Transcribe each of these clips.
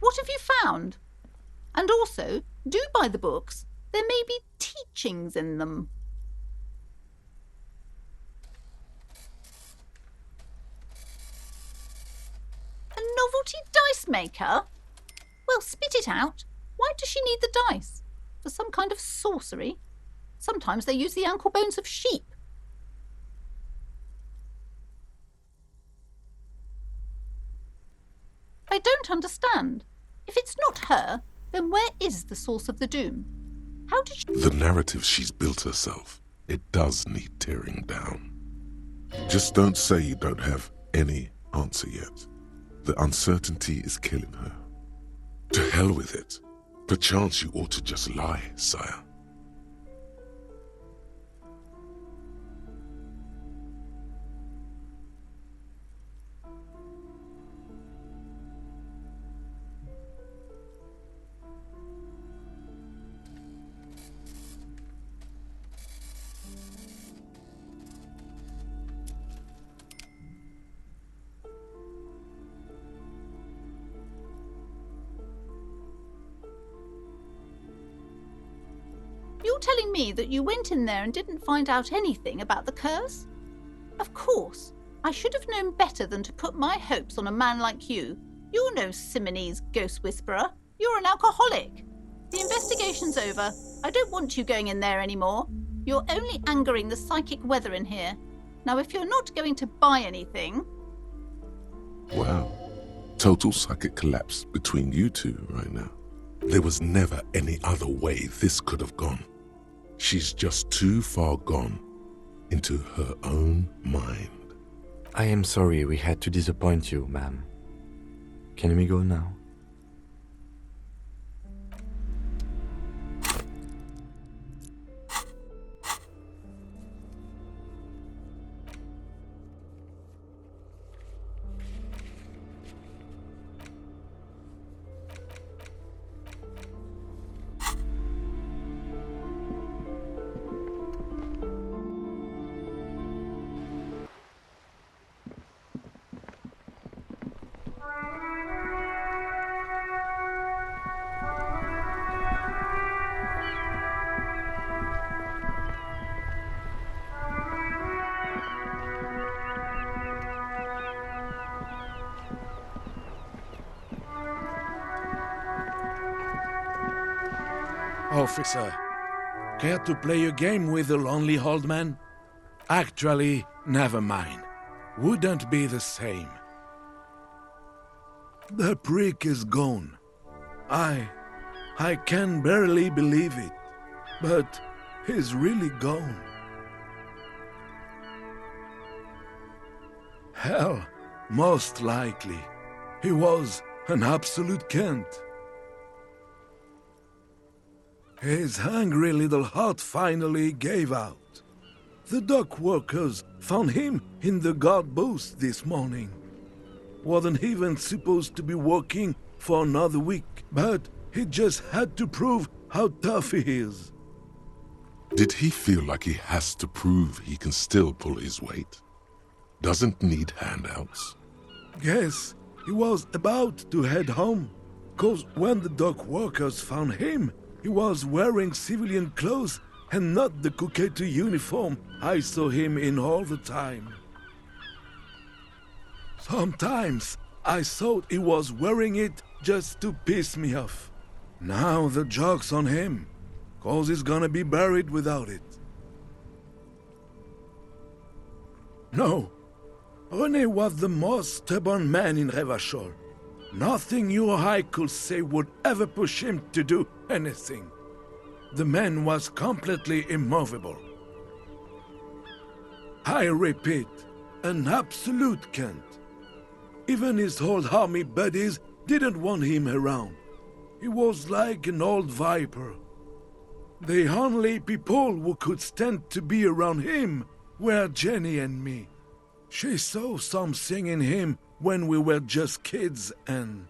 What have you found? And also, do buy the books. There may be teachings in them. A novelty dice maker? Well, spit it out. Why does she need the dice? For some kind of sorcery? Sometimes they use the ankle bones of sheep. I don't understand. If it's not her, then where is the source of the doom? How did she... The narrative she's built herself, it does need tearing down. Just don't say you don't have any answer yet. The uncertainty is killing her. To hell with it. Perchance you ought to just lie, sire. You're telling me that you went in there and didn't find out anything about the curse? Of course. I should have known better than to put my hopes on a man like you. You're no Simonese ghost whisperer. You're an alcoholic. The investigation's over. I don't want you going in there anymore. You're only angering the psychic weather in here. Now, if you're not going to buy anything... Wow. Total psychic collapse between you two right now. There was never any other way this could have gone. She's just too far gone into her own mind. I am sorry we had to disappoint you, ma'am. Can we go now? Officer, care to play a game with the lonely old man? Actually, never mind. Wouldn't be the same. The prick is gone. I can barely believe it, but he's really gone. Hell, most likely. He was an absolute Kent. His hungry little heart finally gave out. The dock workers found him in the guard booth this morning. Wasn't even supposed to be working for another week, but he just had to prove how tough he is. Did he feel like he has to prove he can still pull his weight? Doesn't need handouts? Guess he was about to head home, 'cause when the dock workers found him, he was wearing civilian clothes and not the coquette uniform I saw him in all the time. Sometimes I thought he was wearing it just to piss me off. Now the joke's on him, 'cause he's gonna be buried without it. No, René was the most stubborn man in Revachol. Nothing you or I could say would ever push him to do anything. The man was completely immovable. I repeat, an absolute Kent. Even his old army buddies didn't want him around. He was like an old viper. The only people who could stand to be around him were Jenny and me. She saw something in him when we were just kids, and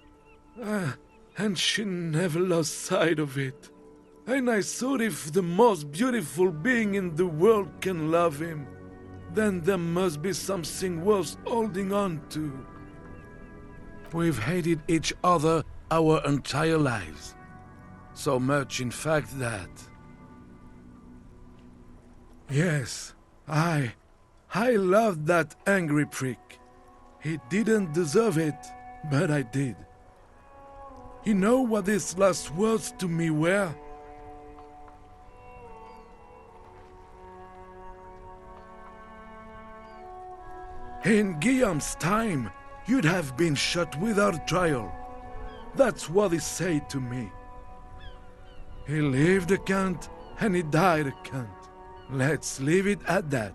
she never lost sight of it. And I thought if the most beautiful being in the world can love him, then there must be something worth holding on to. We've hated each other our entire lives. So much, in fact, that... Yes, I loved that angry prick. He didn't deserve it, but I did. You know what his last words to me were? In Guillaume's time, you'd have been shot without trial. That's what he said to me. He lived a cunt, and he died a cunt. Let's leave it at that.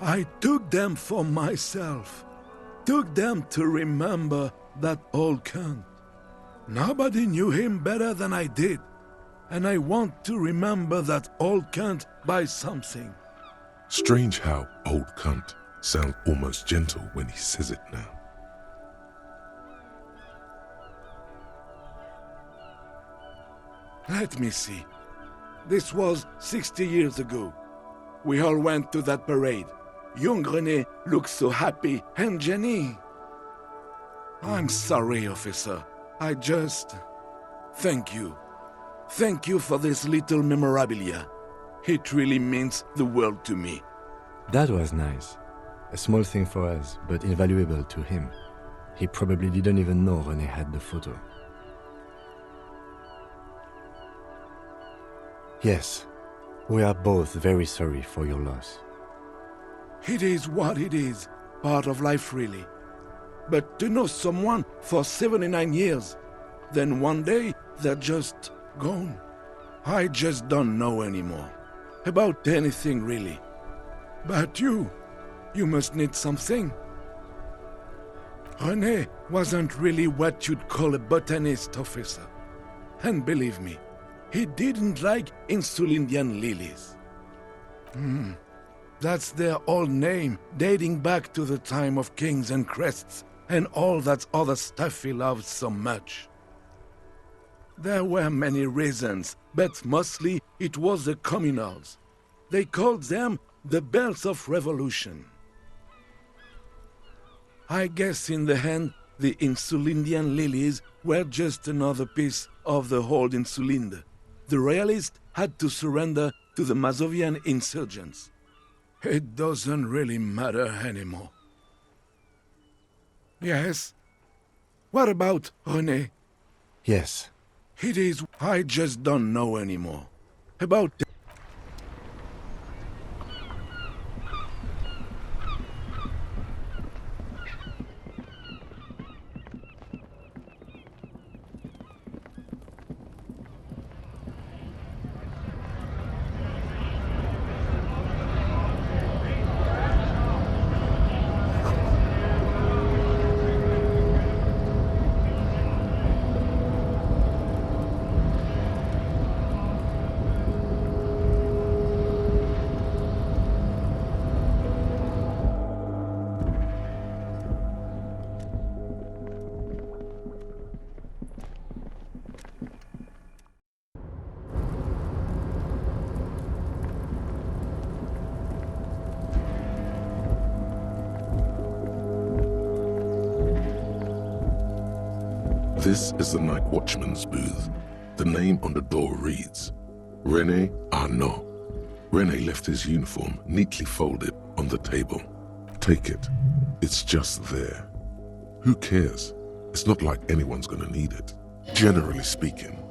I took them for myself. Took them to remember that old cunt. Nobody knew him better than I did. And I want to remember that old cunt by something. Strange how old cunt sounds almost gentle when he says it now. Let me see. This was 60 years ago. We all went to that parade. Young René looked so happy, and Jenny... I'm sorry, officer. I just... Thank you. Thank you for this little memorabilia. It really means the world to me. That was nice. A small thing for us, but invaluable to him. He probably didn't even know René had the photo. Yes, we are both very sorry for your loss. It is what it is. Part of life, really. But to know someone for 79 years, then one day they're just gone. I just don't know anymore. About anything, really. But you must need something. René wasn't really what you'd call a botanist, officer. And believe me, he didn't like Insulindian lilies. That's their old name, dating back to the time of kings and crests, and all that other stuff he loved so much. There were many reasons, but mostly it was the communals. They called them the bells of revolution. I guess in the end, the Insulindian lilies were just another piece of the whole Insulinde. The royalists had to surrender to the Mazovian insurgents. It doesn't really matter anymore. Yes? What about René? Yes. It is... I just don't know anymore. About... This is the night watchman's booth. The name on the door reads, René Arnaud. René left his uniform neatly folded on the table. Take it. It's just there. Who cares? It's not like anyone's gonna need it. Generally speaking,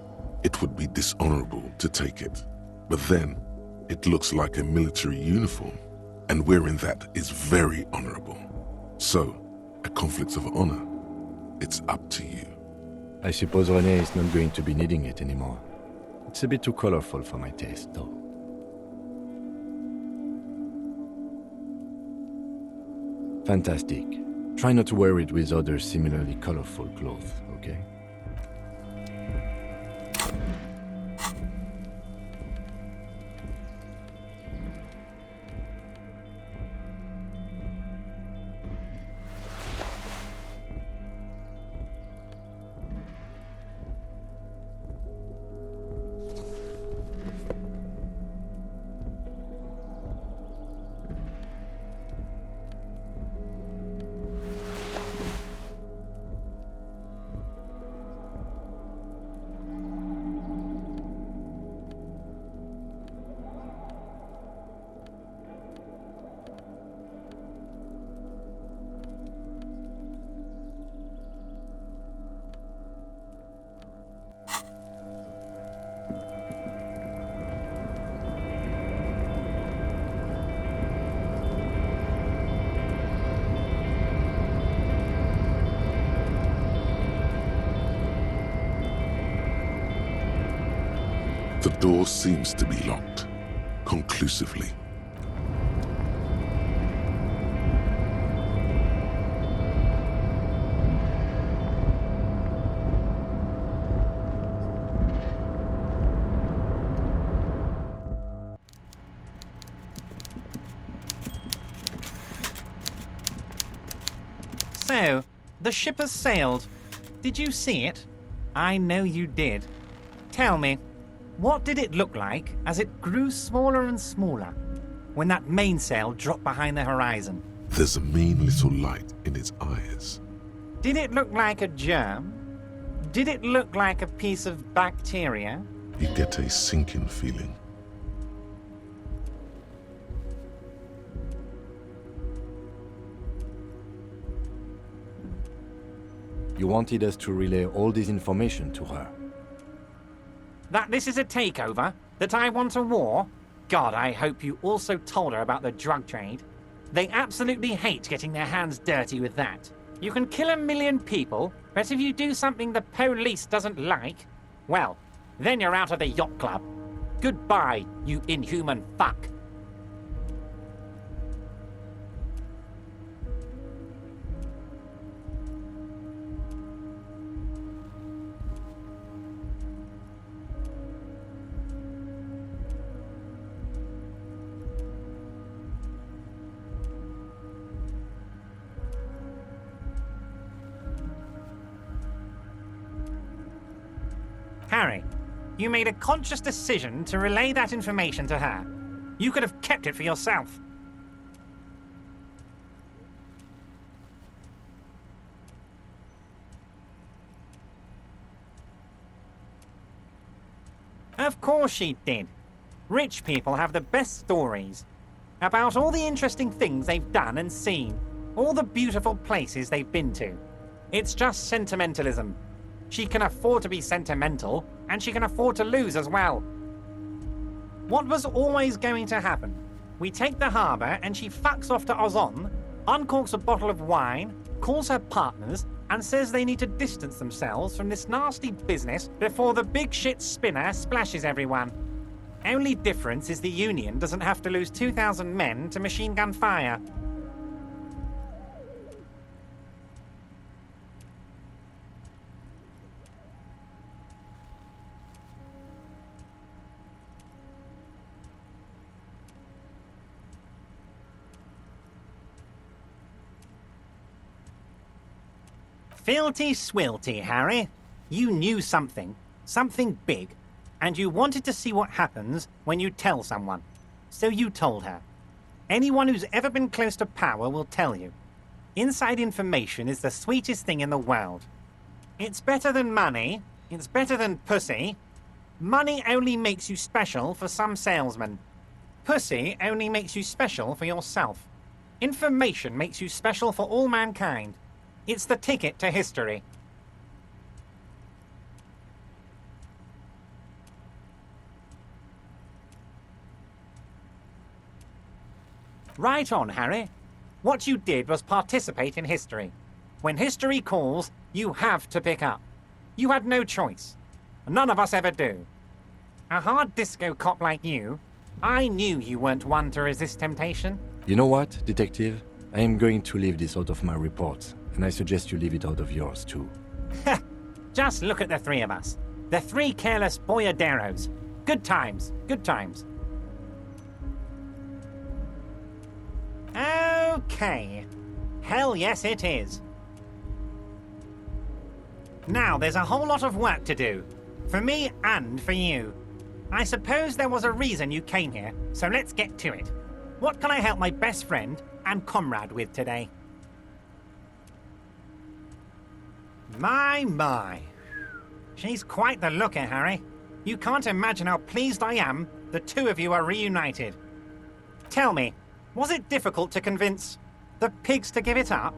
it would be dishonorable to take it. But then, it looks like a military uniform, and wearing that is very honorable. So, a conflict of honor. It's up to you. I suppose René is not going to be needing it anymore. It's a bit too colorful for my taste, though. Fantastic. Try not to wear it with other similarly colorful clothes, okay? The door seems to be locked, conclusively. So, the ship has sailed. Did you see it? I know you did. Tell me, what did it look like as it grew smaller and smaller when that mainsail dropped behind the horizon? There's a mean little light in its eyes. Did it look like a germ? Did it look like a piece of bacteria? You get a sinking feeling. You wanted us to relay all this information to her. That this is a takeover? That I want a war? God, I hope you also told her about the drug trade. They absolutely hate getting their hands dirty with that. You can kill 1 million people, but if you do something the police doesn't like, well, then you're out of the yacht club. Goodbye, you inhuman fuck. Harry, you made a conscious decision to relay that information to her. You could have kept it for yourself. Of course she did. Rich people have the best stories about all the interesting things they've done and seen, all the beautiful places they've been to. It's just sentimentalism. She can afford to be sentimental, and she can afford to lose as well. What was always going to happen? We take the harbour, and she fucks off to Ozon, uncorks a bottle of wine, calls her partners, and says they need to distance themselves from this nasty business before the big shit spinner splashes everyone. Only difference is the Union doesn't have to lose 2,000 men to machine gun fire. Filthy swilty, Harry. You knew something. Something big. And you wanted to see what happens when you tell someone. So you told her. Anyone who's ever been close to power will tell you. Inside information is the sweetest thing in the world. It's better than money. It's better than pussy. Money only makes you special for some salesmen. Pussy only makes you special for yourself. Information makes you special for all mankind. It's the ticket to history. Right on, Harry. What you did was participate in history. When history calls, you have to pick up. You had no choice. None of us ever do. A hard disco cop like you, I knew you weren't one to resist temptation. You know what, Detective? I am going to leave this out of my reports, and I suggest you leave it out of yours, too. Just look at the three of us. The three careless boyaderos. Good times, good times. Okay. Hell yes, it is. Now, there's a whole lot of work to do. For me and for you. I suppose there was a reason you came here, so let's get to it. What can I help my best friend and comrade with today? My. She's quite the looker, Harry. You can't imagine how pleased I am the two of you are reunited. Tell me, was it difficult to convince the pigs to give it up?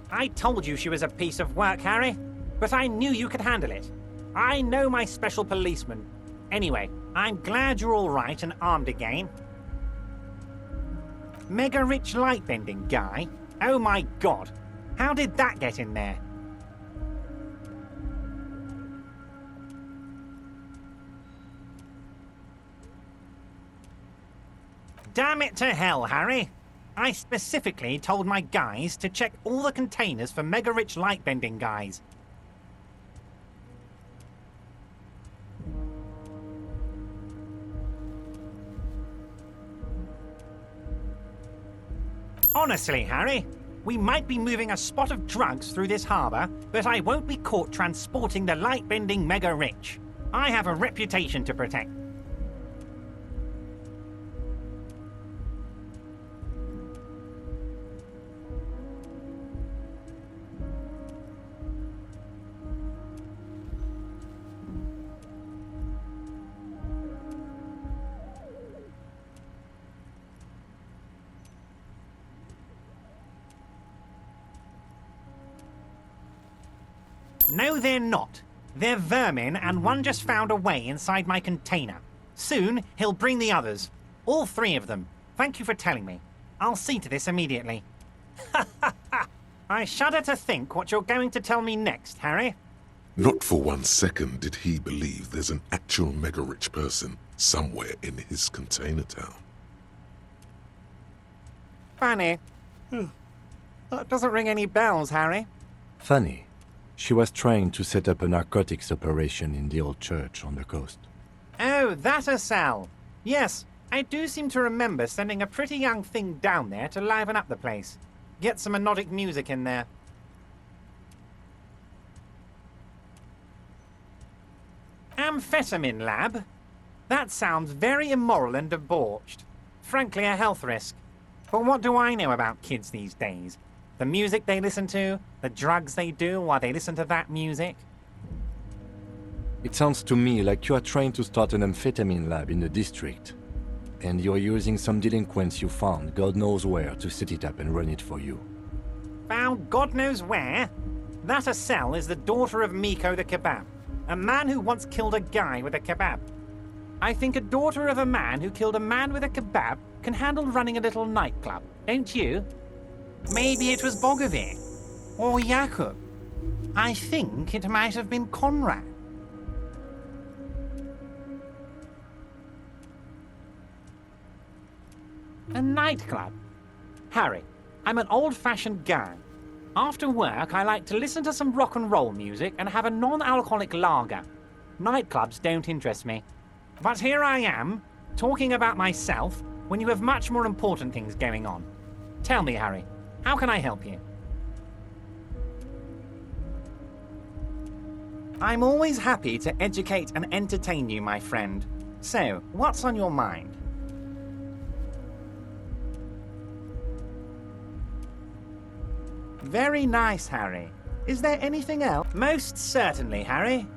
I told you she was a piece of work, Harry, but I knew you could handle it. I know my special policeman. Anyway, I'm glad you're all right and armed again. Mega rich light-bending guy? Oh my god! How did that get in there? Damn it to hell, Harry! I specifically told my guys to check all the containers for mega rich light-bending guys. Honestly, Harry, we might be moving a spot of drugs through this harbour, but I won't be caught transporting the light-bending mega rich. I have a reputation to protect. No, they're not. They're vermin, and one just found a way inside my container. Soon, he'll bring the others. All 3 of them. Thank you for telling me. I'll see to this immediately. I shudder to think what you're going to tell me next, Harry. Not for 1 second did he believe there's an actual mega-rich person somewhere in his container town. Funny. That doesn't ring any bells, Harry. Funny. She was trying to set up a narcotics operation in the old church on the coast. Oh, that a cell. Yes, I do seem to remember sending a pretty young thing down there to liven up the place. Get some hypnotic music in there. Amphetamine lab? That sounds very immoral and debauched. Frankly, a health risk. But what do I know about kids these days? The music they listen to, the drugs they do while they listen to that music. It sounds to me like you are trying to start an amphetamine lab in the district. And you're using some delinquents you found, God knows where, to set it up and run it for you. Found God knows where? That cell is the daughter of Miko the Kebab, a man who once killed a guy with a kebab. I think a daughter of a man who killed a man with a kebab can handle running a little nightclub, don't you? Maybe it was Bogovir. Or Jakub. I think it might have been Conrad. A nightclub? Harry, I'm an old-fashioned guy. After work, I like to listen to some rock and roll music and have a non-alcoholic lager. Nightclubs don't interest me. But here I am, talking about myself, when you have much more important things going on. Tell me, Harry, how can I help you? I'm always happy to educate and entertain you, my friend. So, what's on your mind? Very nice, Harry. Is there anything else? Most certainly, Harry.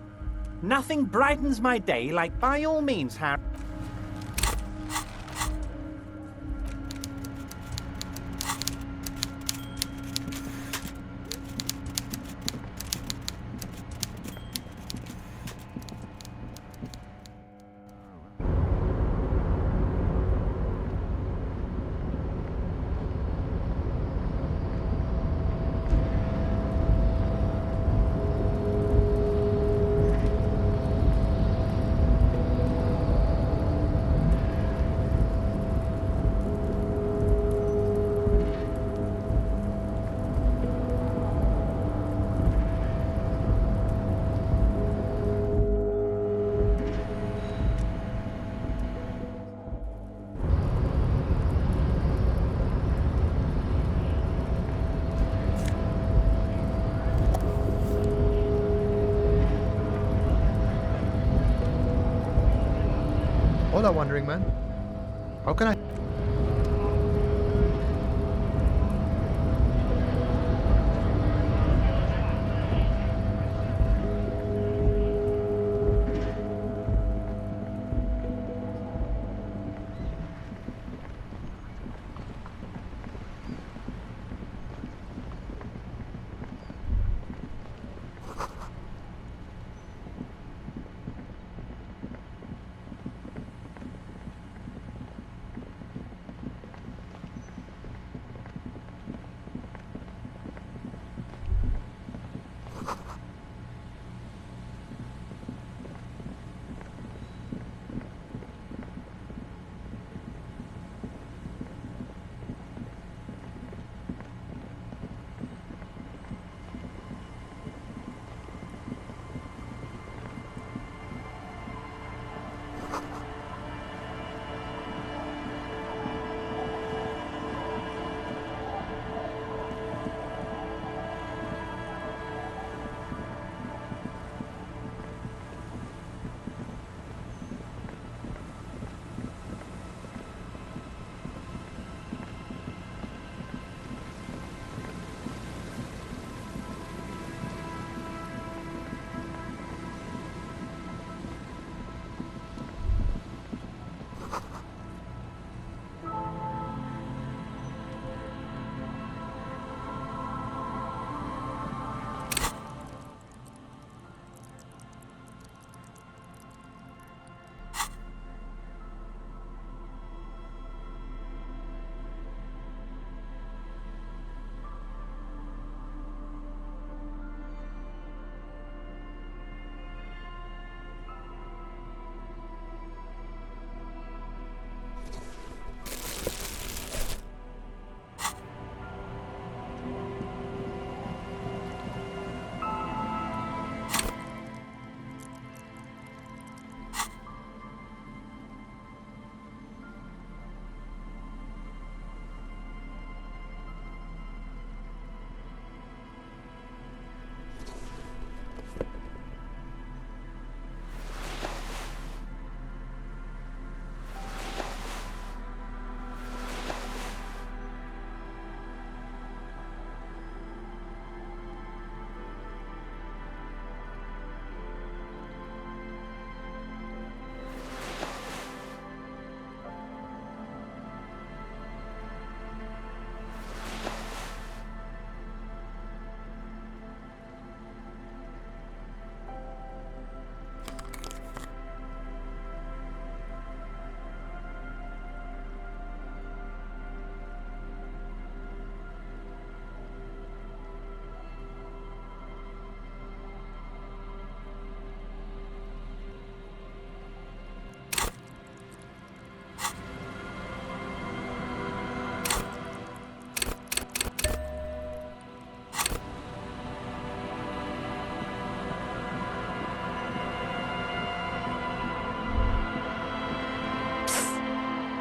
Nothing brightens my day like by all means, Harry. Hola, Wandering Man. How can I...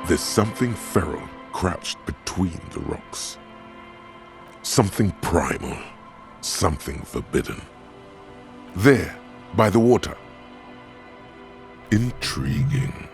There's something feral crouched between the rocks. Something primal, something forbidden. There, by the water. Intriguing.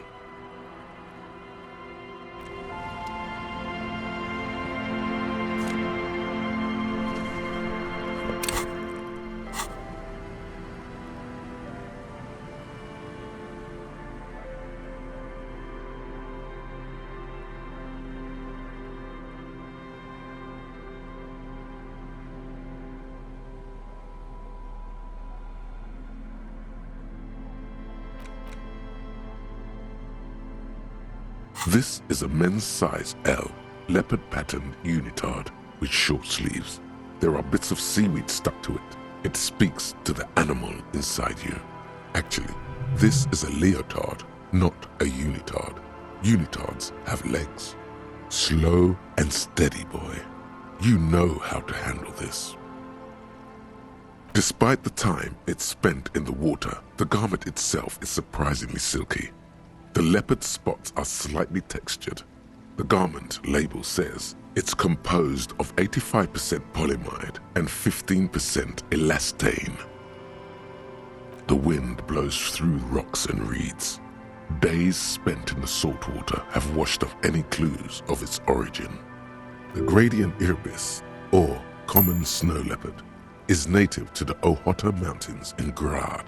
This is a men's size L, leopard patterned unitard with short sleeves. There are bits of seaweed stuck to it. It speaks to the animal inside you. Actually, this is a leotard, not a unitard. Unitards have legs. Slow and steady, boy. You know how to handle this. Despite the time it's spent in the water, the garment itself is surprisingly silky. The leopard spots are slightly textured. The garment label says it's composed of 85% polyamide and 15% elastane. The wind blows through rocks and reeds. Days spent in the saltwater have washed off any clues of its origin. The gradient irbis, or common snow leopard, is native to the Ohota Mountains in Grad,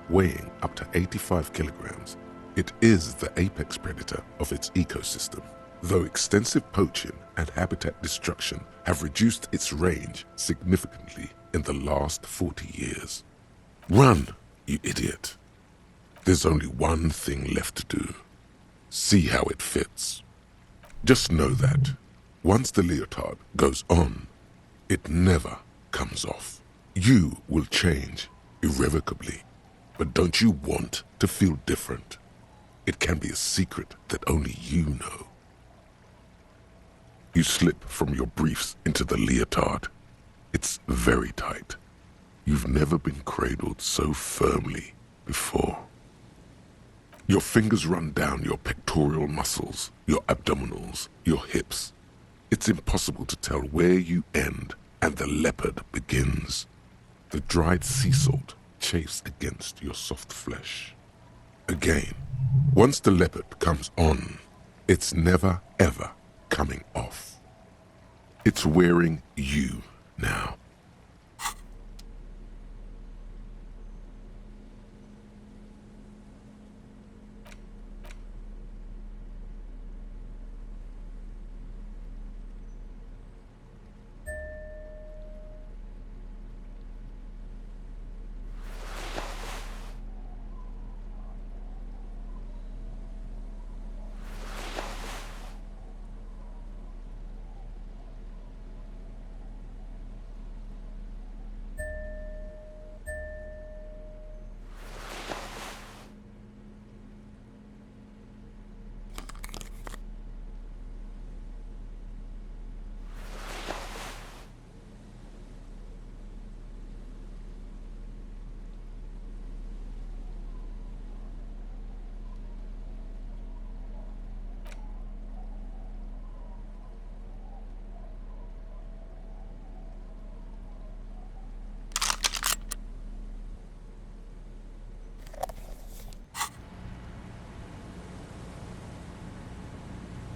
weighing up to 85 kilograms. It is the apex predator of its ecosystem, though extensive poaching and habitat destruction have reduced its range significantly in the last 40 years. Run, you idiot. There's only one thing left to do. See how it fits. Just know that once the leotard goes on, it never comes off. You will change irrevocably, but don't you want to feel different? It can be a secret that only you know. You slip from your briefs into the leotard. It's very tight. You've never been cradled so firmly before. Your fingers run down your pectoral muscles, your abdominals, your hips. It's impossible to tell where you end and the leopard begins. The dried sea salt chafes against your soft flesh. Again, once the leopard comes on, it's never ever coming off. It's wearing you now.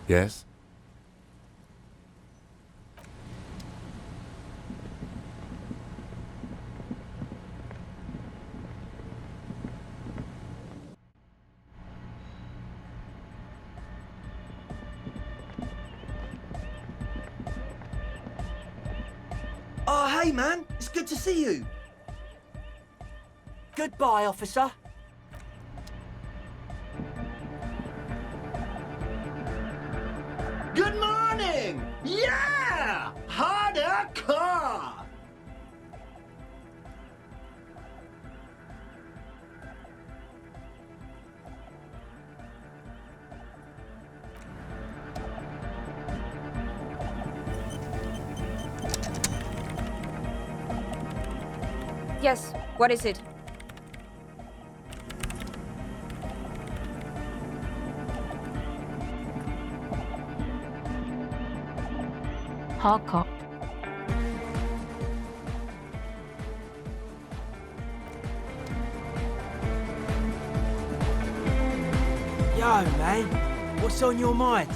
Yes? Oh, hey, man. It's good to see you. Goodbye, officer. Good morning! Yeah! Harder car! Yes, what is it? Hardcore. Yo, man. What's on your mind?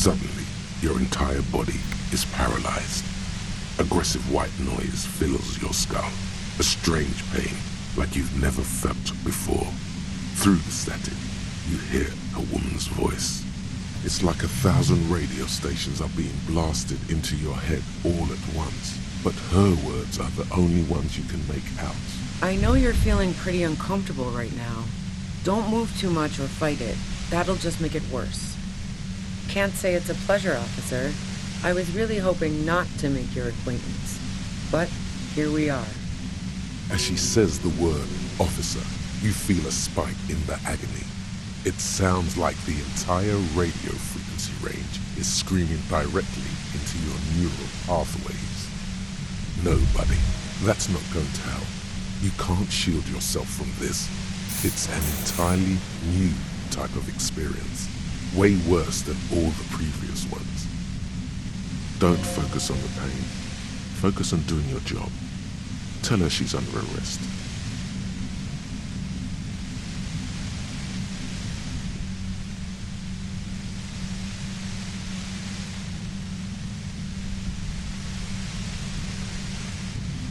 Suddenly, your entire body is paralyzed. Aggressive white noise fills your skull. A strange pain, like you've never felt before. Through the static, you hear a woman's voice. It's like 1,000 radio stations are being blasted into your head all at once. But her words are the only ones you can make out. I know you're feeling pretty uncomfortable right now. Don't move too much or fight it. That'll just make it worse. Can't say it's a pleasure, officer. I was really hoping not to make your acquaintance. But here we are. As she says the word officer, you feel a spike in the agony. It sounds like the entire radio frequency range is screaming directly into your neural pathways. No, buddy, that's not going to help. You can't shield yourself from this. It's an entirely new type of experience. Way worse than all the previous ones. Don't focus on the pain. Focus on doing your job. Tell her she's under arrest.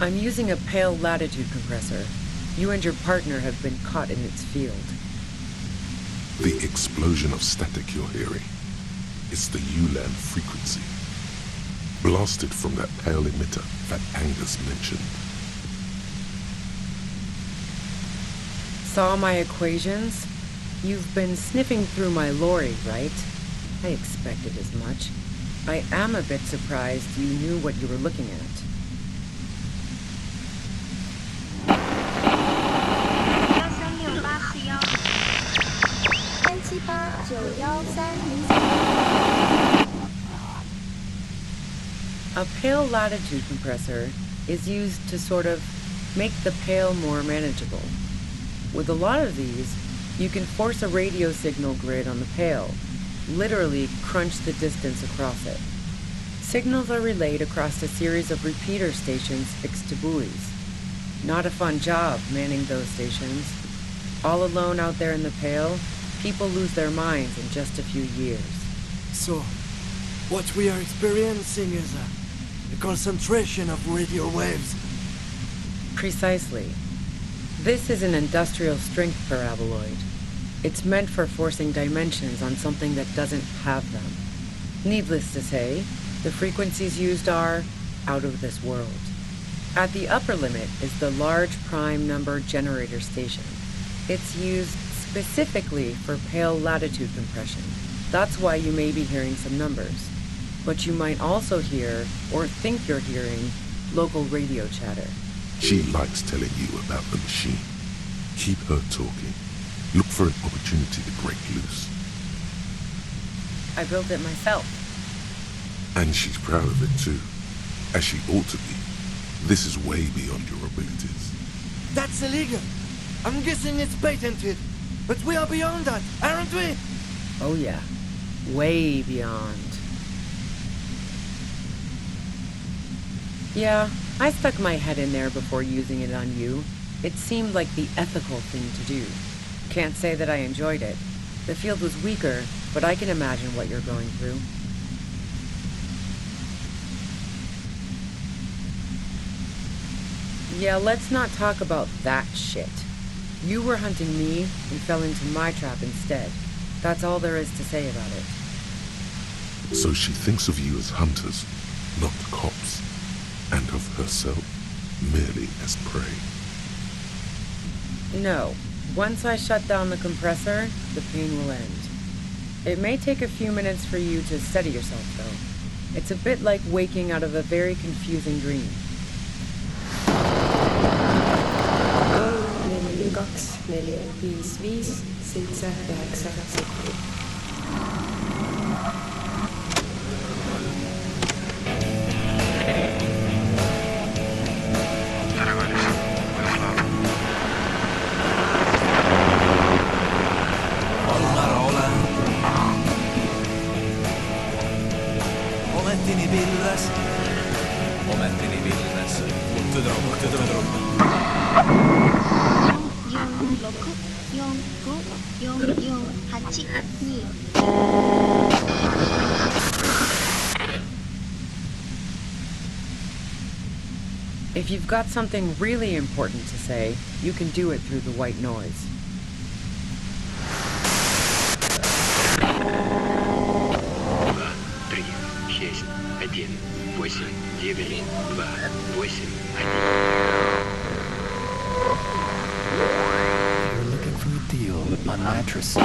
I'm using a pale latitude compressor. You and your partner have been caught in its field. The explosion of static you're hearing. It's the ULAN frequency, blasted from that pale emitter that Angus mentioned. Saw my equations? You've been sniffing through my lorry, right? I expected as much. I am a bit surprised you knew what you were looking at. A pale latitude compressor is used to sort of make the pale more manageable. With a lot of these, you can force a radio signal grid on the pale, literally crunch the distance across it. Signals are relayed across a series of repeater stations fixed to buoys. Not a fun job manning those stations. All alone out there in the pale, people lose their minds in just a few years. So, what we are experiencing is a concentration of radio waves. Precisely. This is an industrial strength paraboloid. It's meant for forcing dimensions on something that doesn't have them. Needless to say, the frequencies used are out of this world. At the upper limit is the large prime number generator station. It's used specifically for pale latitude compression. That's why you may be hearing some numbers. But you might also hear, or think you're hearing, local radio chatter. She likes telling you about the machine. Keep her talking. Look for an opportunity to break loose. I built it myself. And she's proud of it too, as she ought to be. This is way beyond your abilities. That's illegal. I'm guessing it's patented. But we are beyond that, aren't we? Oh yeah, way beyond. Yeah, I stuck my head in there before using it on you. It seemed like the ethical thing to do. Can't say that I enjoyed it. The field was weaker, but I can imagine what you're going through. Yeah, let's not talk about that shit. You were hunting me and fell into my trap instead. That's all there is to say about it. So she thinks of you as hunters, not cops, and of herself merely as prey. No. Once I shut down the compressor, the pain will end. It may take a few minutes for you to steady yourself, though. It's a bit like waking out of a very confusing dream. If you've got something really important to say, you can do it through the white noise. You're looking for a deal on mattress.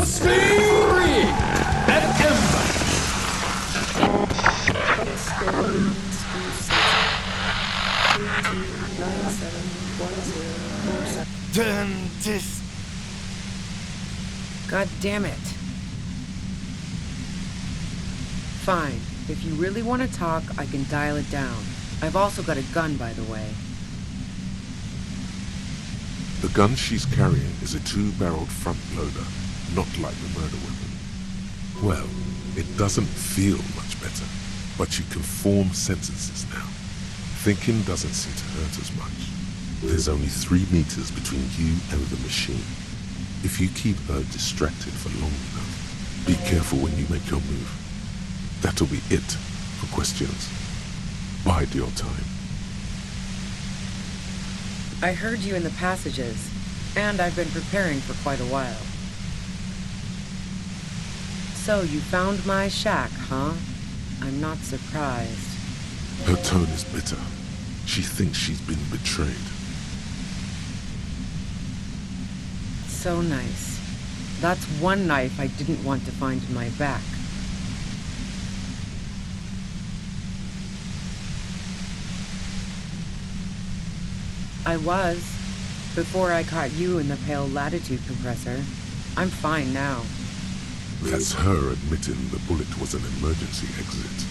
Scream! At Ember! Dentist. God damn it. Fine. If you really want to talk, I can dial it down. I've also got a gun, by the way. The gun she's carrying is a two-barreled front loader, not like the murder weapon. Well, it doesn't feel much better, but you can form sentences now. Thinking doesn't seem to hurt as much. There's only 3 meters between you and the machine. If you keep her distracted for long enough, be careful when you make your move. That'll be it for questions. Bide your time. I heard you in the passages, and I've been preparing for quite a while. So you found my shack, huh? I'm not surprised. Her tone is bitter. She thinks she's been betrayed. So nice. That's one knife I didn't want to find in my back. I was, before I caught you in the pale latitude compressor. I'm fine now. That's her admitting the bullet was an emergency exit.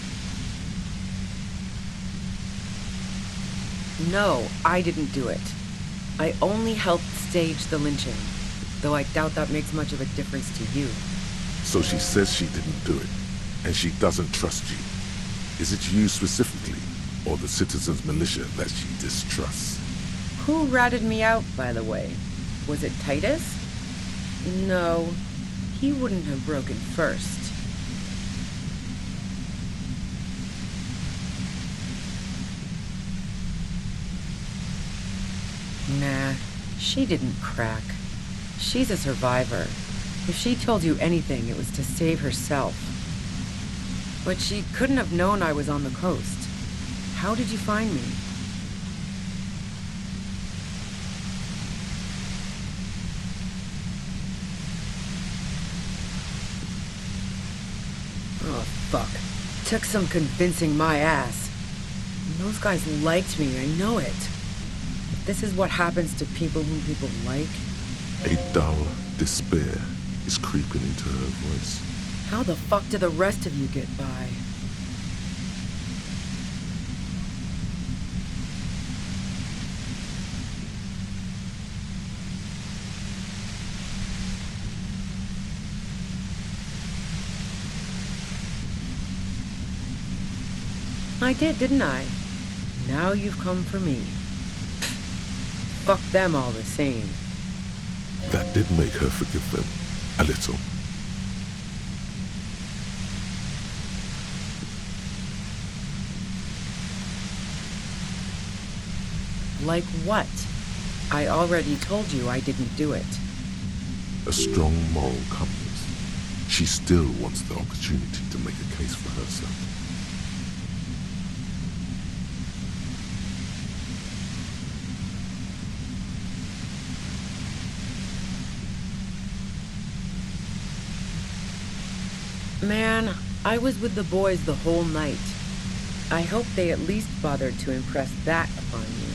No, I didn't do it. I only helped stage the lynching, though I doubt that makes much of a difference to you. So she says she didn't do it, and she doesn't trust you. Is it you specifically, or the citizens' militia that she distrusts? Who ratted me out, by the way? Was it Titus? No, he wouldn't have broken first. Nah, she didn't crack. She's a survivor. If she told you anything, it was to save herself. But she couldn't have known I was on the coast. How did you find me? Oh, fuck. Took some convincing my ass. And those guys liked me, I know it. If this is what happens to people whom people like... A dull despair is creeping into her voice. How the fuck do the rest of you get by? I did, didn't I? Now you've come for me. Fuck them all the same. That did make her forgive them, a little. Like what? I already told you I didn't do it. A strong moral compass. She still wants the opportunity to make a case for herself. Man, I was with the boys the whole night. I hope they at least bothered to impress that upon you.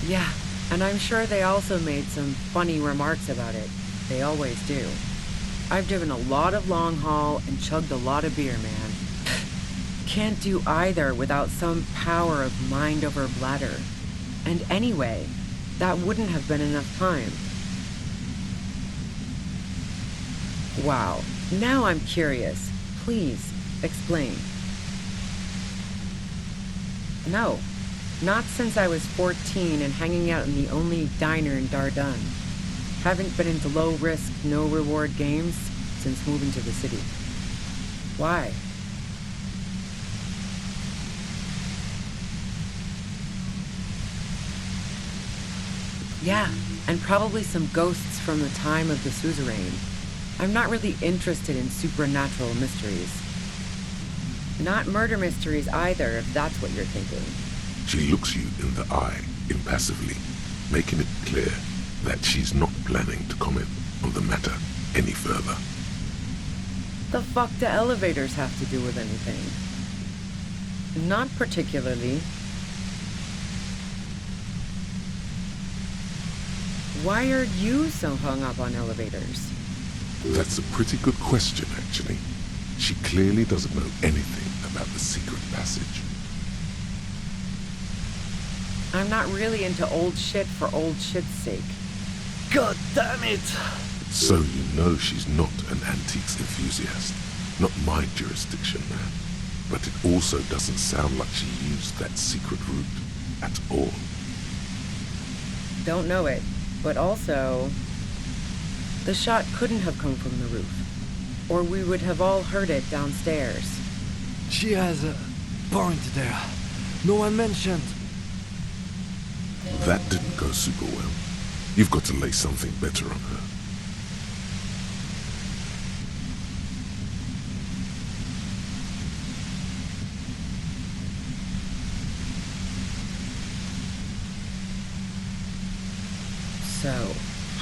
Yeah, and I'm sure they also made some funny remarks about it. They always do. I've driven a lot of long haul and chugged a lot of beer, man. Can't do either without some power of mind over bladder. And anyway, that wouldn't have been enough time. Wow, now I'm curious. Please, explain. No, not since I was 14 and hanging out in the only diner in Dardun. Haven't been into low-risk, no-reward games since moving to the city. Why? Yeah, and probably some ghosts from the time of the suzerain. I'm not really interested in supernatural mysteries. Not murder mysteries either, if that's what you're thinking. She looks you in the eye, impassively, making it clear that she's not planning to comment on the matter any further. The fuck do elevators have to do with anything? Not particularly. Why are you so hung up on elevators? That's a pretty good question, actually. She clearly doesn't know anything about the secret passage. I'm not really into old shit for old shit's sake. God damn it! So you know she's not an antiques enthusiast. Not my jurisdiction, man. But it also doesn't sound like she used that secret route at all. Don't know it, but also... the shot couldn't have come from the roof. or we would have all heard it downstairs. She has a point there. No one mentioned. That didn't go super well. You've got to lay something better on her. So,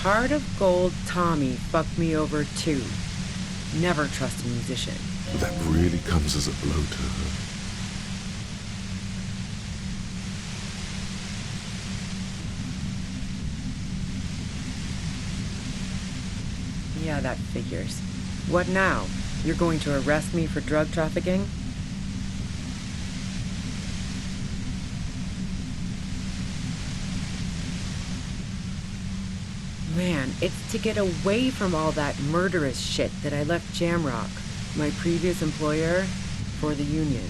Heart of Gold Tommy fucked me over too. Never trust a musician. That really comes as a blow to her. Yeah, that figures. What now? You're going to arrest me for drug trafficking? Man, it's to get away from all that murderous shit that I left Jamrock, my previous employer, for the Union.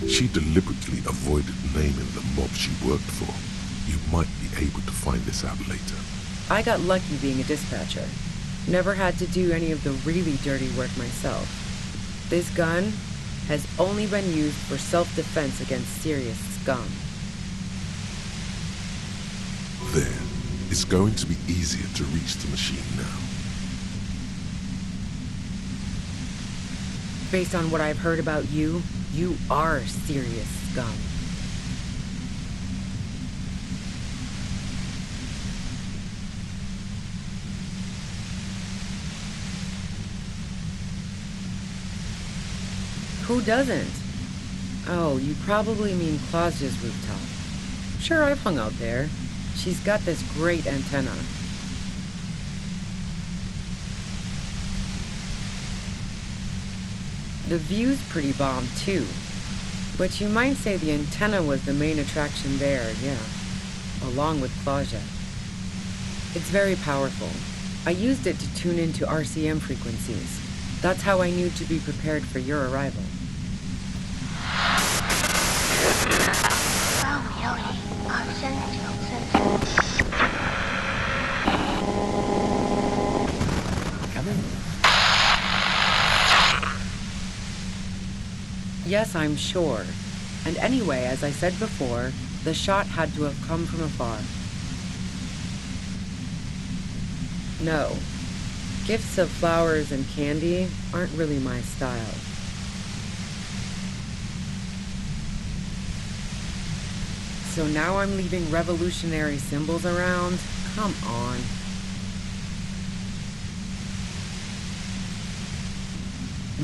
She deliberately avoided naming the mob she worked for. You might be able to find this out later. I got lucky being a dispatcher. Never had to do any of the really dirty work myself. This gun has only been used for self-defense against serious scum. There. It's going to be easier to reach the machine now. Based on what I've heard about you, you are serious scum. Who doesn't? Oh, you probably mean Claudia's rooftop. Sure, I've hung out there. She's got this great antenna. The view's pretty bomb, too. But you might say the antenna was the main attraction there, yeah. Along with Claudia. It's very powerful. I used it to tune into RCM frequencies. That's how I knew to be prepared for your arrival. Come in. Yes, I'm sure. And anyway, as I said before, the shot had to have come from afar. No. Gifts of flowers and candy aren't really my style. So now I'm leaving revolutionary symbols around? Come on.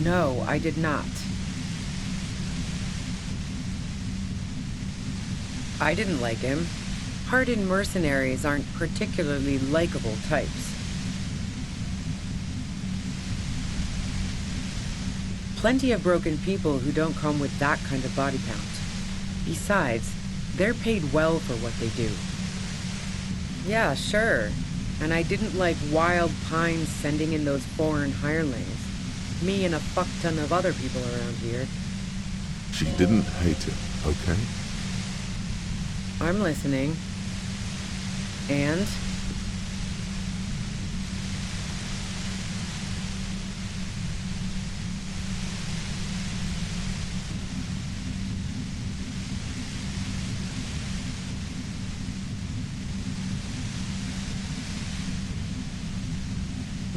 No, I did not. I didn't like him. Hardened mercenaries aren't particularly likable types. Plenty of broken people who don't come with that kind of body count. Besides, they're paid well for what they do. Yeah, sure. And I didn't like Wild Pines sending in those foreign hirelings. Me and a fuck ton of other people around here. She didn't hate him, okay? I'm listening. And?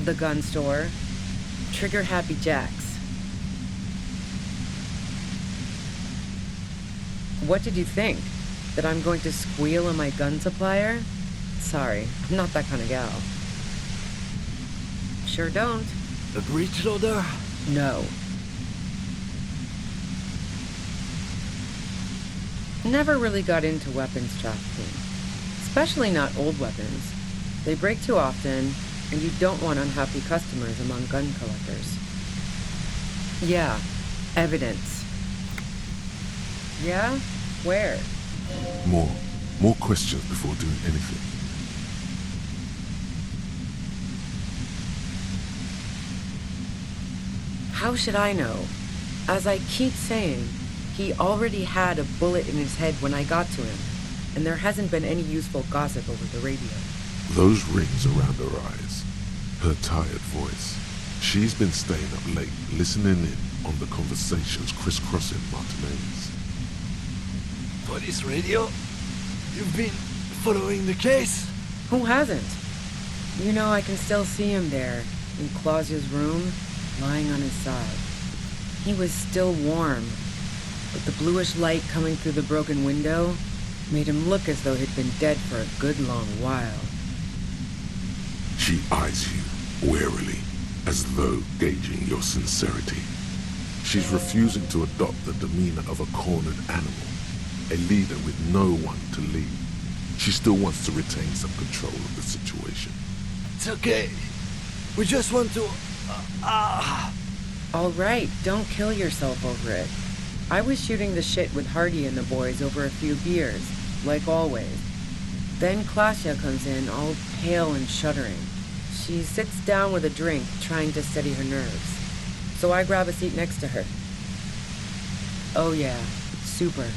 The gun store. Trigger Happy Jacks. What did you think? That I'm going to squeal on my gun supplier? Sorry, I'm not that kind of gal. Sure don't. A breech loader? No. Never really got into weapons trafficking. Especially not old weapons. They break too often, and you don't want unhappy customers among gun collectors. Yeah, evidence. Yeah? Where? More questions before doing anything. How should I know? As I keep saying, he already had a bullet in his head when I got to him, and there hasn't been any useful gossip over the radio. Those rings around her eyes. Her tired voice. She's been staying up late, listening in on the conversations crisscrossing Martinez. Police radio? You've been following the case? Who hasn't? You know, I can still see him there, in Clausia's room, lying on his side. He was still warm, but the bluish light coming through the broken window made him look as though he'd been dead for a good long while. She eyes you warily, as though gauging your sincerity. She's refusing to adopt the demeanor of a cornered animal, a leader with no one to lead. She still wants to retain some control of the situation. It's okay. We just want to... All right, don't kill yourself over it. I was shooting the shit with Hardy and the boys over a few beers, like always. Then Clausia comes in, all pale and shuddering. She sits down with a drink, trying to steady her nerves. So I grab a seat next to her. Oh yeah, super.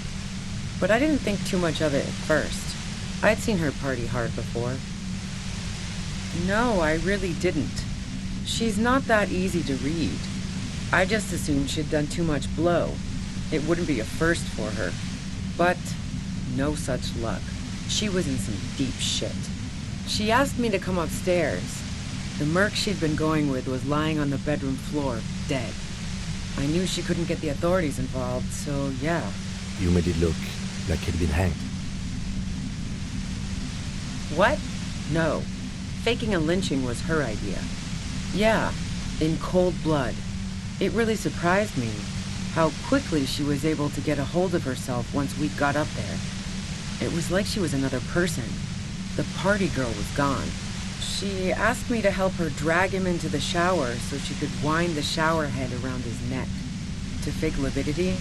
But I didn't think too much of it at first. I'd seen her party hard before. No, I really didn't. She's not that easy to read. I just assumed she'd done too much blow. It wouldn't be a first for her. But no such luck. She was in some deep shit. She asked me to come upstairs. The merc she'd been going with was lying on the bedroom floor, dead. I knew she couldn't get the authorities involved, so yeah. You made it look like he'd been hanged. What? No. Faking a lynching was her idea. Yeah, in cold blood. It really surprised me how quickly she was able to get a hold of herself once we got up there. It was like she was another person. The party girl was gone. She asked me to help her drag him into the shower so she could wind the shower head around his neck to fake lividity.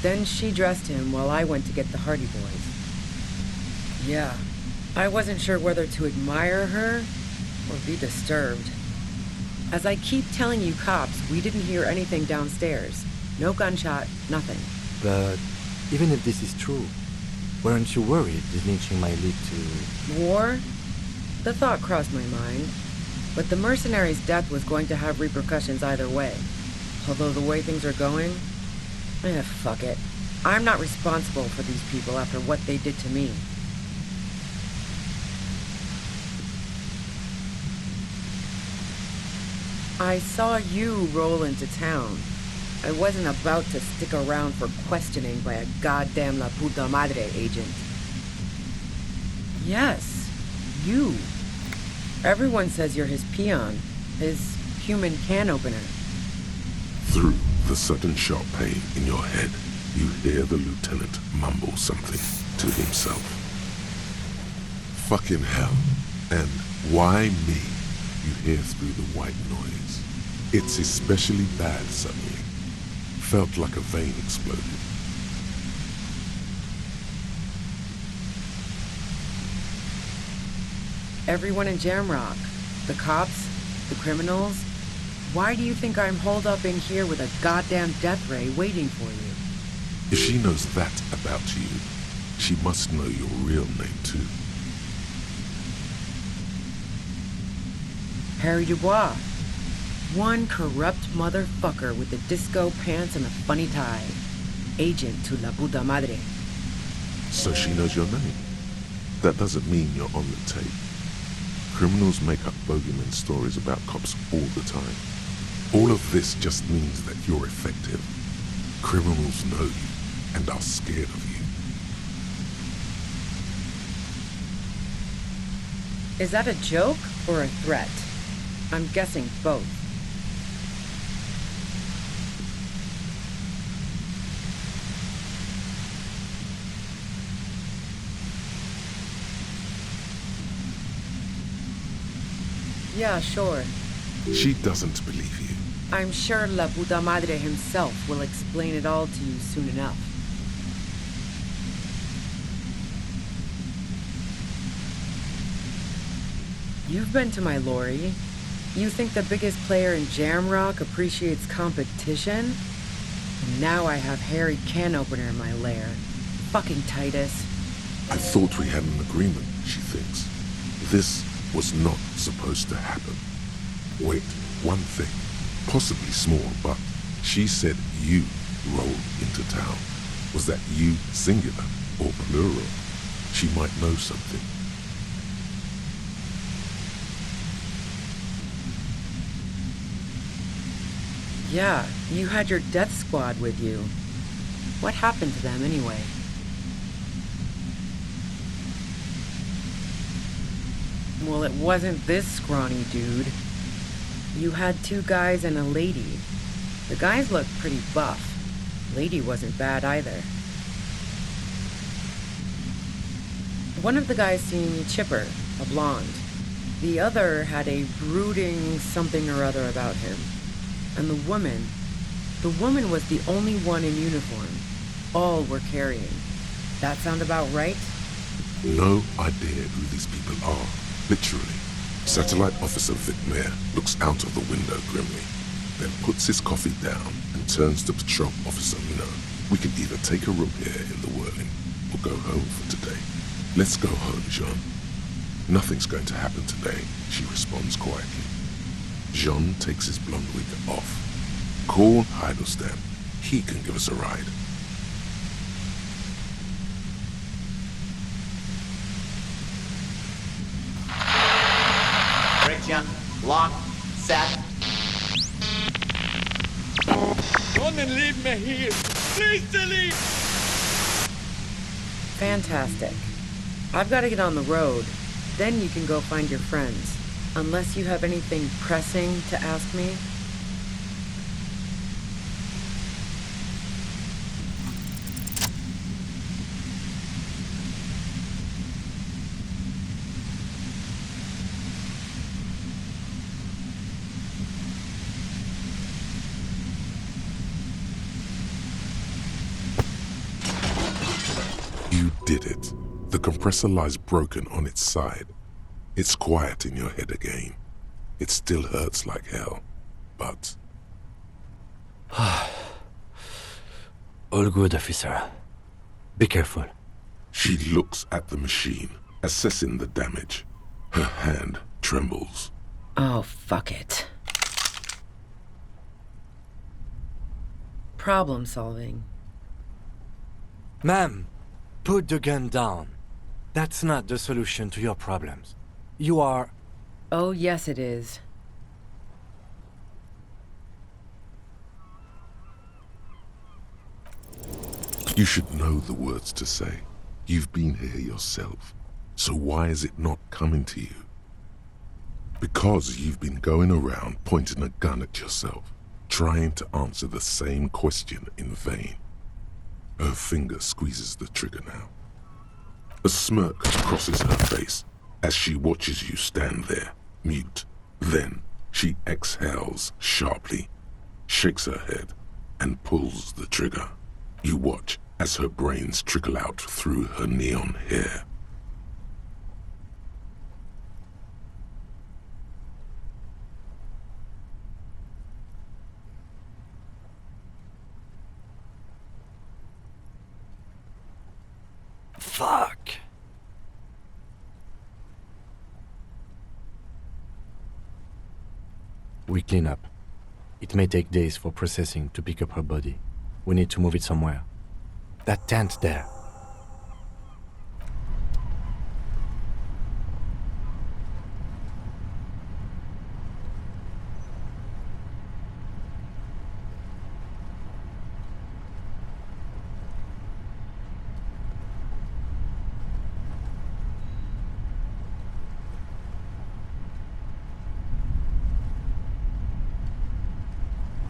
Then she dressed him while I went to get the Hardy Boys. Yeah, I wasn't sure whether to admire her or be disturbed. As I keep telling you cops, we didn't hear anything downstairs. No gunshot, nothing. But even if this is true, weren't you worried this lynching might lead to... War? The thought crossed my mind. But the mercenary's death was going to have repercussions either way. Although the way things are going... fuck it. I'm not responsible for these people after what they did to me. I saw you roll into town. I wasn't about to stick around for questioning by a goddamn La Puta Madre agent. Yes, you. Everyone says you're his peon, his human can opener. Through the sudden sharp pain in your head, you hear the lieutenant mumble something to himself. Fucking hell. And why me? You hear through the white noise. It's especially bad suddenly. Felt like a vein exploded. Everyone in Jamrock, the cops, the criminals, why do you think I'm holed up in here with a goddamn death ray waiting for you? If she knows that about you, she must know your real name too. Harry Dubois. One corrupt motherfucker with the disco pants and a funny tie. Agent to La Puta Madre. So she knows your name. That doesn't mean you're on the tape. Criminals make up bogeyman stories about cops all the time. All of this just means that you're effective. Criminals know you and are scared of you. Is that a joke or a threat? I'm guessing both. Yeah, sure. She doesn't believe you. I'm sure La Puta Madre himself will explain it all to you soon enough. You've been to my lorry. You think the biggest player in Jamrock appreciates competition? And now I have Harry Can Opener in my lair. Fucking Titus. I thought we had an agreement, she thinks. This was not supposed to happen. Wait, one thing, possibly small, but she said you rolled into town. Was that you singular or plural? She might know something. Yeah, you had your death squad with you. What happened to them anyway? Well, it wasn't this scrawny dude. You had 2 guys and a lady. The guys looked pretty buff. Lady wasn't bad either. One of the guys seemed chipper, a blonde. The other had a brooding something or other about him. And the woman was the only one in uniform. All were carrying. That sound about right? No idea who these people are, literally. Satellite Officer Vicmair looks out of the window grimly, then puts his coffee down and turns to Patrol Officer Minot. We can either take a room here in the whirling or go home for today. Let's go home, Jean. Nothing's going to happen today, she responds quietly. Jean takes his blonde wig off. Call Heidelstein. He can give us a ride. Friction, lock, set. Don't leave me here. Please leave. Fantastic. I've got to get on the road. Then you can go find your friends. Unless you have anything pressing to ask me. You did it. The compressor lies broken on its side. It's quiet in your head again. It still hurts like hell, but... All good, officer. Be careful. She looks at the machine, assessing the damage. Her hand trembles. Oh, fuck it. Problem solving. Ma'am, put the gun down. That's not the solution to your problems. You are... Oh, yes it is. You should know the words to say. You've been here yourself. So why is it not coming to you? Because you've been going around pointing a gun at yourself, trying to answer the same question in vain. Her finger squeezes the trigger now. A smirk crosses her face as she watches you stand there, mute. Then she exhales sharply, shakes her head, and pulls the trigger. You watch as her brains trickle out through her neon hair. Fuck. We clean up. It may take days for processing to pick up her body. We need to move it somewhere. That tent there.